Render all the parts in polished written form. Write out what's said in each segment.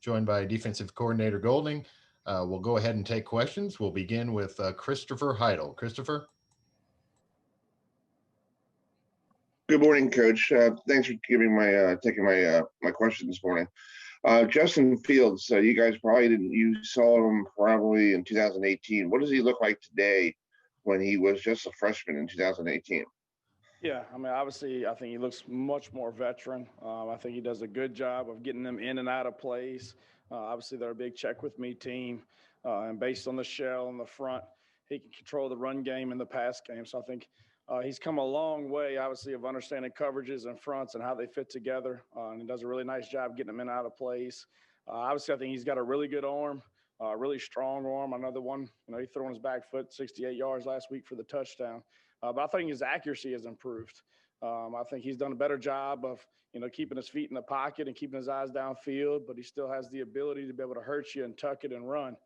joined by defensive coordinator Golding. We'll go ahead and take questions. We'll begin with Christopher Heidel. Christopher? Good morning, Coach. Thanks for giving taking my question this morning. Justin Fields, you guys you saw him probably in 2018. What does he look like today when he was just a freshman in 2018? Yeah, I mean, obviously, I think he looks much more veteran. I think he does a good job of getting them in and out of plays. Obviously, they're a big check with me team, and based on the shell in the front, he can control the run game and the pass game. So I think he's come a long way, obviously, of understanding coverages and fronts and how they fit together, and he does a really nice job getting them in and out of plays. Obviously, I think he's got a really good arm, really strong arm. Another one, he threw on his back foot 68 yards last week for the touchdown. But I think his accuracy has improved. I think he's done a better job of, keeping his feet in the pocket and keeping his eyes downfield, but he still has the ability to be able to hurt you and tuck it and run.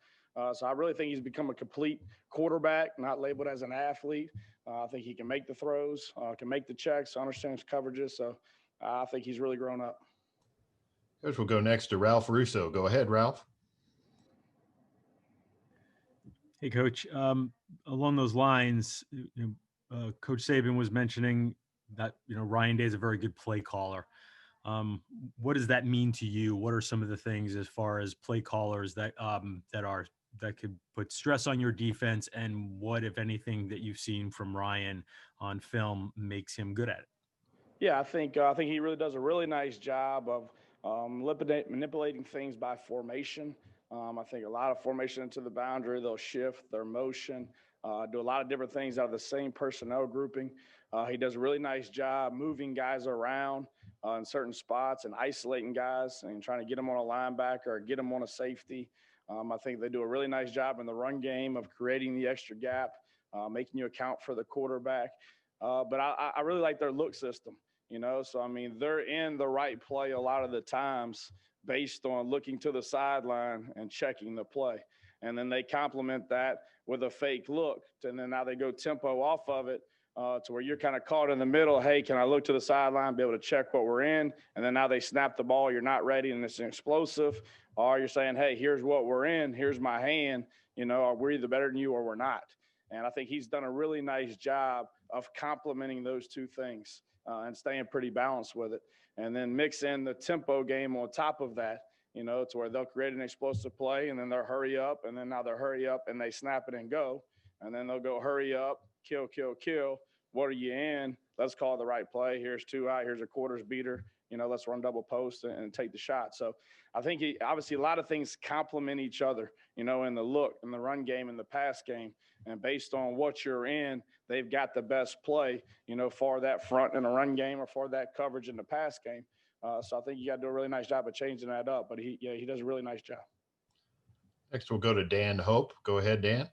So I really think he's become a complete quarterback, not labeled as an athlete. I think he can make the throws, can make the checks, understands coverages. So I think he's really grown up. Coach, we'll go next to Ralph Russo. Go ahead, Ralph. Hey, Coach. Along those lines, Coach Saban was mentioning that Ryan Day is a very good play caller. What does that mean to you? What are some of the things as far as play callers that could put stress on your defense, and what, if anything, that you've seen from Ryan on film makes him good at it? Yeah, I think he really does a really nice job of manipulating things by formation. I think a lot of formation into the boundary, they'll shift their motion, do a lot of different things out of the same personnel grouping. He does a really nice job moving guys around in certain spots and isolating guys and trying to get them on a linebacker or get them on a safety. I think they do a really nice job in the run game of creating the extra gap, making you account for the quarterback. But I really like their look system, So, I mean, they're in the right play a lot of the times based on looking to the sideline and checking the play. And then they complement that with a fake look. And then now they go tempo off of it to where you're kind of caught in the middle. Hey, can I look to the sideline, be able to check what we're in? And then now they snap the ball. You're not ready and it's explosive. Or you're saying, hey, here's what we're in. Here's my hand. We're either better than you or we're not. And I think he's done a really nice job of complementing those two things and staying pretty balanced with it. And then mix in the tempo game on top of that, to where they'll create an explosive play and then they'll hurry up. And then now they'll hurry up and they snap it and go. And then they'll go hurry up, kill. What are you in? Let's call the right play. Here's 2 out. Here's a quarters beater. Let's run double post and take the shot. So I think obviously a lot of things complement each other, in the look, in the run game, in the pass game. And based on what you're in, they've got the best play, for that front in the run game or for that coverage in the pass game. So I think you got to do a really nice job of changing that up. But he does a really nice job. Next, we'll go to Dan Hope. Go ahead, Dan.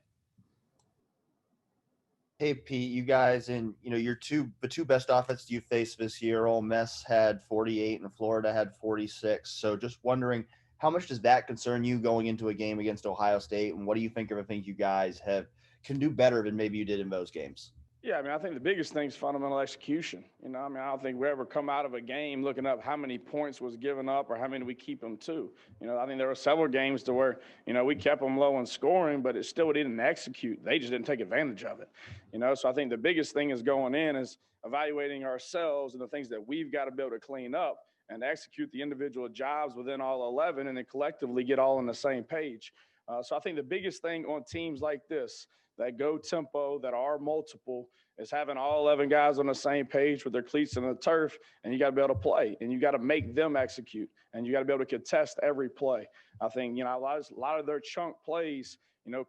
Hey, Pete, you guys, and the two best offenses you faced this year, Ole Miss had 48 and Florida had 46. So just wondering, how much does that concern you going into a game against Ohio State? And what do you think are the things you guys can do better than maybe you did in those games? Yeah, I mean, I think the biggest thing is fundamental execution. I don't think we ever come out of a game looking up how many points was given up or how many we keep them to. I think there were several games to where, we kept them low in scoring, but it still didn't execute. They just didn't take advantage of it. So I think the biggest thing is going in is evaluating ourselves and the things that we've got to be able to clean up and execute the individual jobs within all 11 and then collectively get all on the same page. So I think the biggest thing on teams like this that go tempo, that are multiple, is having all 11 guys on the same page with their cleats in the turf, and you got to be able to play, and you got to make them execute, and you got to be able to contest every play. I think, a lot of their chunk plays,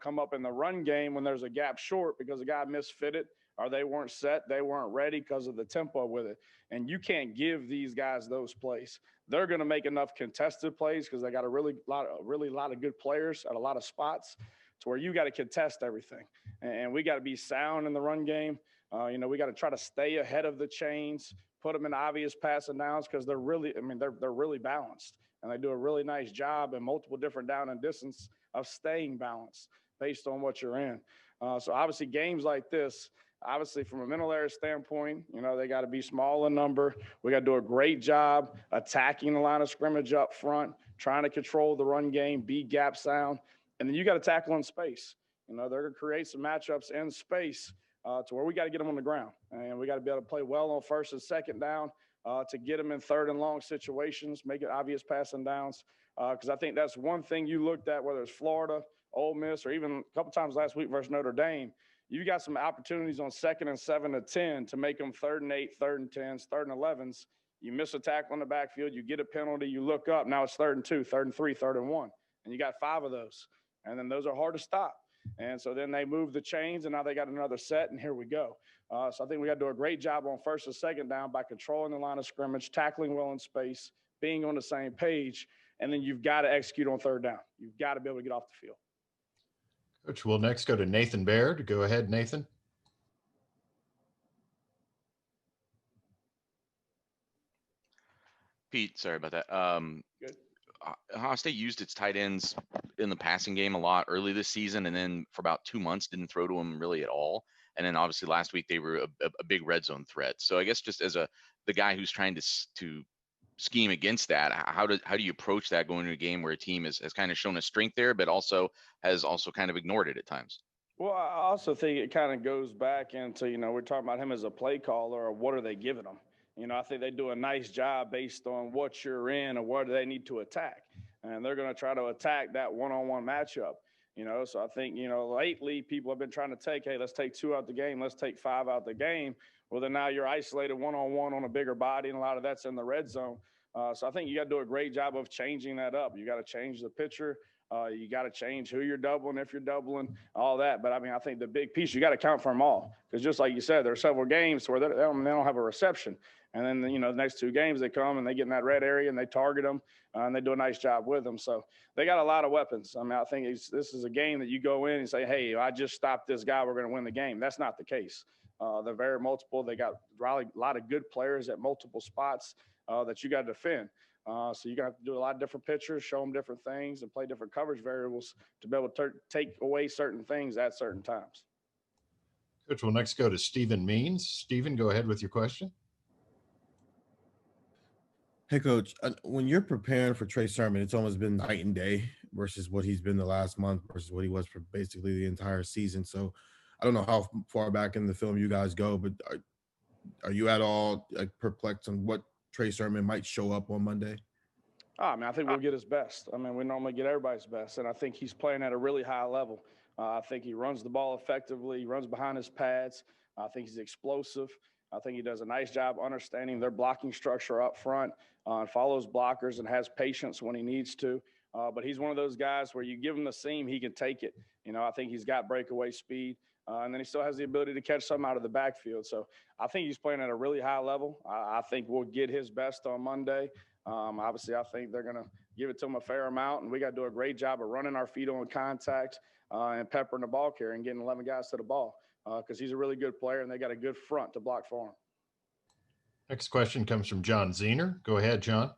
come up in the run game when there's a gap short because a guy misfitted or they weren't set, they weren't ready because of the tempo with it. And you can't give these guys those plays. They're going to make enough contested plays because they got a really lot of good players at a lot of spots to where you got to contest everything. And we got to be sound in the run game. We got to try to stay ahead of the chains, put them in obvious passing downs because they're really balanced. And they do a really nice job in multiple different down and distance of staying balanced based on what you're in. So obviously games like this, Obviously, from a mental area standpoint, they got to be small in number. We got to do a great job attacking the line of scrimmage up front, trying to control the run game, be gap sound, and then you got to tackle in space. They're going to create some matchups in space to where we got to get them on the ground, and we got to be able to play well on first and second down to get them in third and long situations, make it obvious passing downs. Because I think that's one thing you looked at, whether it's Florida, Ole Miss, or even a couple times last week versus Notre Dame. You got some opportunities on 2nd and 7 to 10 to make them 3rd and 8, 3rd and 10s, 3rd and 11s. You miss a tackle in the backfield, you get a penalty, you look up, now it's 3rd and 2, 3rd and 3, 3rd and 1. And you got 5 of those. And then those are hard to stop. And so then they move the chains, and now they got another set, and here we go. So I think we got to do a great job on first and second down by controlling the line of scrimmage, tackling well in space, being on the same page, and then you've got to execute on 3rd down. You've got to be able to get off the field. Coach, we'll next go to Nathan Baird. Go ahead, Nathan. Pete, sorry about that. Good. Ohio State used its tight ends in the passing game a lot early this season, and then for about 2 months didn't throw to them really at all. And then obviously last week they were a big red zone threat. So I guess just as the guy who's trying to scheme against that, how do you approach that going into a game where a team has kind of shown a strength there, but also has kind of ignored it at times? Well, I also think it kind of goes back into, we're talking about him as a play caller, or what are they giving him? I think they do a nice job based on what you're in or what they need to attack. And they're going to try to attack that one-on-one matchup. So I think, lately people have been trying to take, hey, let's take 2 out the game. Let's take 5 out the game. Well, then now you're isolated one-on-one on a bigger body, and a lot of that's in the red zone. So I think you got to do a great job of changing that up. You got to change the pitcher. You got to change who you're doubling, if you're doubling, all that. But, I think the big piece, you got to count for them all. Because just like you said, there are several games where they don't have a reception. And then, the next 2 games they come and they get in that red area and they target them and they do a nice job with them. So they got a lot of weapons. I think this is a game that you go in and say, hey, I just stopped this guy, we're going to win the game. That's not the case. They're very multiple. They got a lot of good players at multiple spots that you got to defend. So you got to do a lot of different pitchers, show them different things, and play different coverage variables to be able to take away certain things at certain times. Coach, we'll next go to Stephen Means. Stephen, go ahead with your question. Hey, Coach, when you're preparing for Trey Sermon, it's almost been night and day versus what he's been the last month versus what he was for basically the entire season. So I don't know how far back in the film you guys go, but are you at all perplexed on what Trey Sermon might show up on Monday? I think we'll get his best. We normally get everybody's best, and I think he's playing at a really high level. I think he runs the ball effectively. He runs behind his pads. I think he's explosive. I think he does a nice job understanding their blocking structure up front, follows blockers and has patience when he needs to. But he's one of those guys where you give him the seam, he can take it. I think he's got breakaway speed. And then he still has the ability to catch something out of the backfield. So I think he's playing at a really high level. I think we'll get his best on Monday. Obviously, I think they're going to give it to him a fair amount. And we got to do a great job of running our feet on contact and peppering the ball carrier and getting 11 guys to the ball. Because he's a really good player, and they got a good front to block for him. Next question comes from John Zener. Go ahead, John.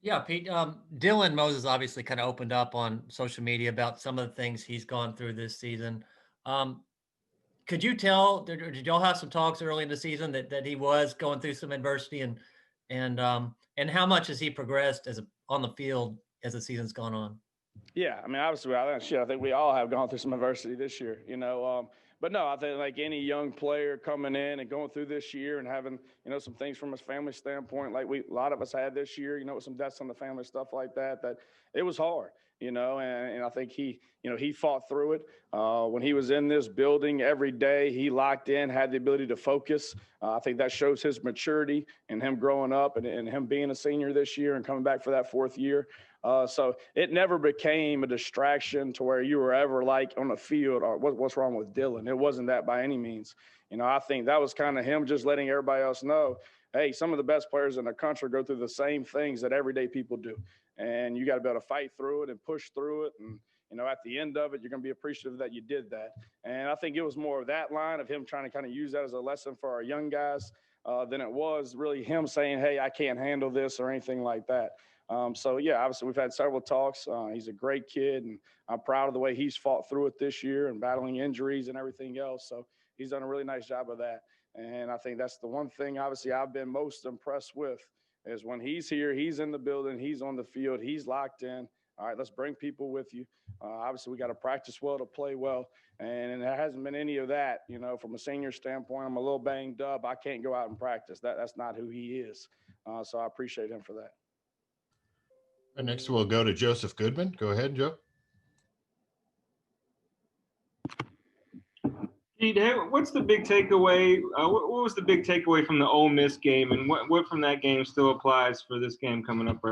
Yeah, Pete. Dylan Moses obviously kind of opened up on social media about some of the things he's gone through this season. Could you tell, did y'all have some talks early in the season that he was going through some adversity, and how much has he progressed on the field as the season's gone on? Yeah, obviously, I think we all have gone through some adversity this year, But no, I think like any young player coming in and going through this year and having, some things from his family standpoint, like a lot of us had this year, with some deaths on the family, stuff like that it was hard, and I think he fought through it. When he was in this building every day, he locked in, had the ability to focus. I think that shows his maturity and him growing up and him being a senior this year and coming back for that 4th year. So it never became a distraction to where you were ever like on the field or what's wrong with Dylan. It wasn't that by any means. I think that was kind of him just letting everybody else know, hey, some of the best players in the country go through the same things that everyday people do. And you got to be able to fight through it and push through it. And, at the end of it, you're going to be appreciative that you did that. And I think it was more of that line of him trying to kind of use that as a lesson for our young guys than it was really him saying, hey, I can't handle this or anything like that. So yeah, obviously we've had several talks. He's a great kid, and I'm proud of the way he's fought through it this year and battling injuries and everything else. So he's done a really nice job of that. And I think that's the one thing, obviously, I've been most impressed with is when he's here, he's in the building, he's on the field, he's locked in. All right, let's bring people with you. Obviously, we got to practice well to play well. And there hasn't been any of that, from a senior standpoint. I'm a little banged up. I can't go out and practice. That's not who he is. So I appreciate him for that. And next we'll go to Joseph Goodman. Go ahead, Joe. Pete, what's the big takeaway? What was the big takeaway from the Ole Miss game, and what from that game still applies for this game coming up?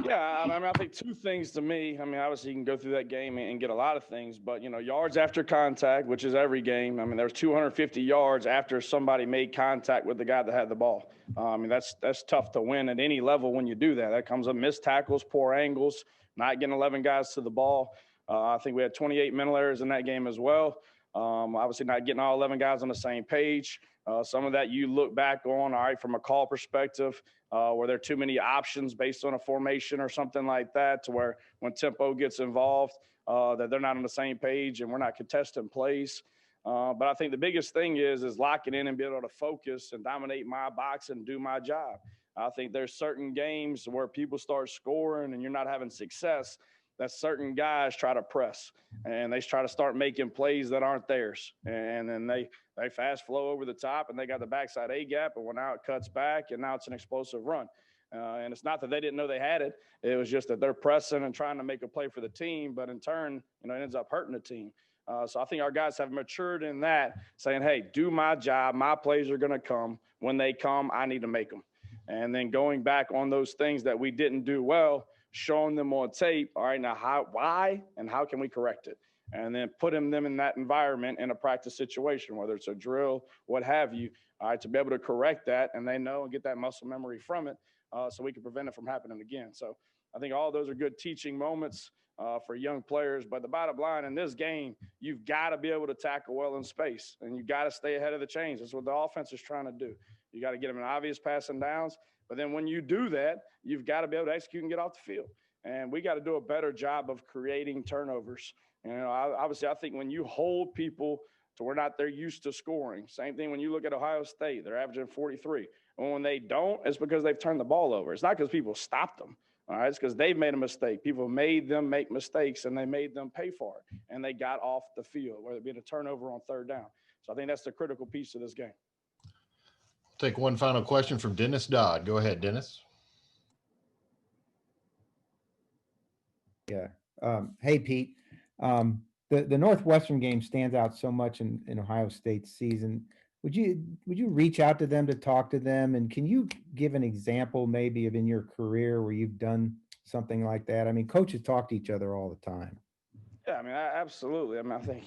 Yeah, I think two things to me. Obviously you can go through that game and get a lot of things, but yards after contact, which is every game. There's 250 yards after somebody made contact with the guy that had the ball. That's tough to win at any level when you do that. That comes up missed tackles, poor angles, not getting 11 guys to the ball. I think we had 28 mental errors in that game as well. Obviously not getting all 11 guys on the same page. Some of that you look back on, all right, from a call perspective, were there too many options based on a formation or something like that, to where when tempo gets involved, that they're not on the same page and we're not contesting plays. But I think the biggest thing is locking in and being able to focus and dominate my box and do my job. I think there's certain games where people start scoring and you're not having success, that certain guys try to press and they try to start making plays that aren't theirs. And then they fast flow over the top and they got the backside A gap, and now it cuts back and now it's an explosive run. And it's not that they didn't know they had it. It was just that they're pressing and trying to make a play for the team, but in turn, it ends up hurting the team. So I think our guys have matured in that, saying, hey, do my job. My plays are going to come. When they come, I need to make them. And then going back on those things that we didn't do well, showing them on tape, all right, now why and how can we correct it? And then putting them in that environment in a practice situation, whether it's a drill, what have you, all right, to be able to correct that, and they know and get that muscle memory from it, so we can prevent it from happening again. So I think all those are good teaching moments for young players. But the bottom line in this game, you've got to be able to tackle well in space, and you got to stay ahead of the chains. That's what the offense is trying to do. You got to get them in obvious passing downs. But then when you do that, you've got to be able to execute and get off the field. And we got to do a better job of creating turnovers. Obviously, I think when you hold people to where they're used to scoring. Same thing when you look at Ohio State, they're averaging 43. And when they don't, it's because they've turned the ball over. It's not because people stopped them. All right, it's because they've made a mistake. People made them make mistakes, and they made them pay for it. And they got off the field, whether it be a turnover on third down. So I think that's the critical piece of this game. Take one final question from Dennis Dodd. Go ahead, Dennis. Yeah. Hey, Pete. The Northwestern game stands out so much in Ohio State's season. Would you reach out to them to talk to them? And can you give an example maybe of in your career where you've done something like that? Coaches talk to each other all the time. Yeah, absolutely. I think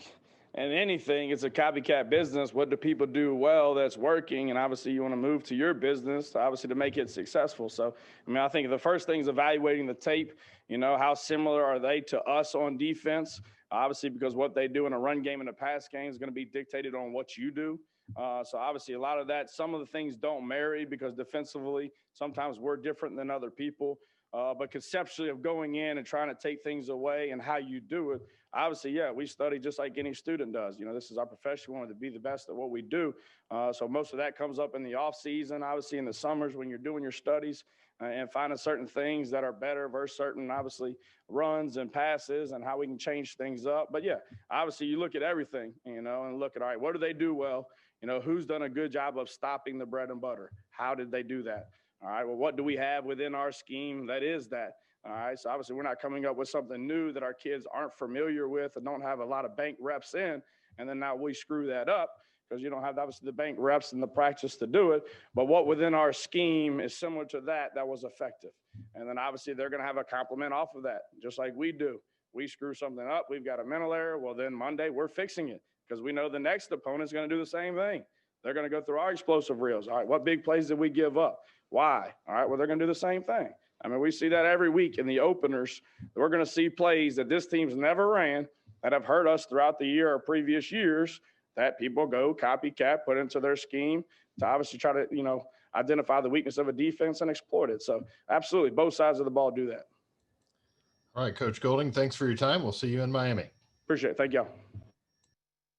in anything, it's a copycat business. What do people do well that's working? And obviously you want to move to your business, obviously, to make it successful. So, I think the first thing is evaluating the tape. How similar are they to us on defense? Obviously, because what they do in a run game and a pass game is going to be dictated on what you do. So obviously a lot of that, some of the things don't marry because defensively, sometimes we're different than other people. But conceptually of going in and trying to take things away and how you do it, obviously, yeah, we study just like any student does. This is our profession. We want to be the best at what we do. So most of that comes up in the off season, obviously in the summers when you're doing your studies and finding certain things that are better versus certain, obviously, runs and passes and how we can change things up. But yeah, obviously you look at everything, and look at, all right, what do they do well? Who's done a good job of stopping the bread and butter? How did they do that? All right, well, what do we have within our scheme that is that? All right, so obviously we're not coming up with something new that our kids aren't familiar with and don't have a lot of bank reps in, and then now we screw that up because you don't have, obviously, the bank reps and the practice to do it. But what within our scheme is similar to that was effective. And then obviously they're going to have a complement off of that, just like we do. We screw something up, we've got a mental error, well, then Monday we're fixing it because we know the next opponent's going to do the same thing. They're going to go through our explosive reels. All right, what big plays did we give up? Why? All right, well, they're going to do the same thing. We see that every week in the openers. We're going to see plays that this team's never ran that have hurt us throughout the year or previous years that people go copycat, put into their scheme to obviously try to, identify the weakness of a defense and exploit it. So absolutely, both sides of the ball do that. All right, Coach Golding, thanks for your time. We'll see you in Miami. Appreciate it. Thank y'all.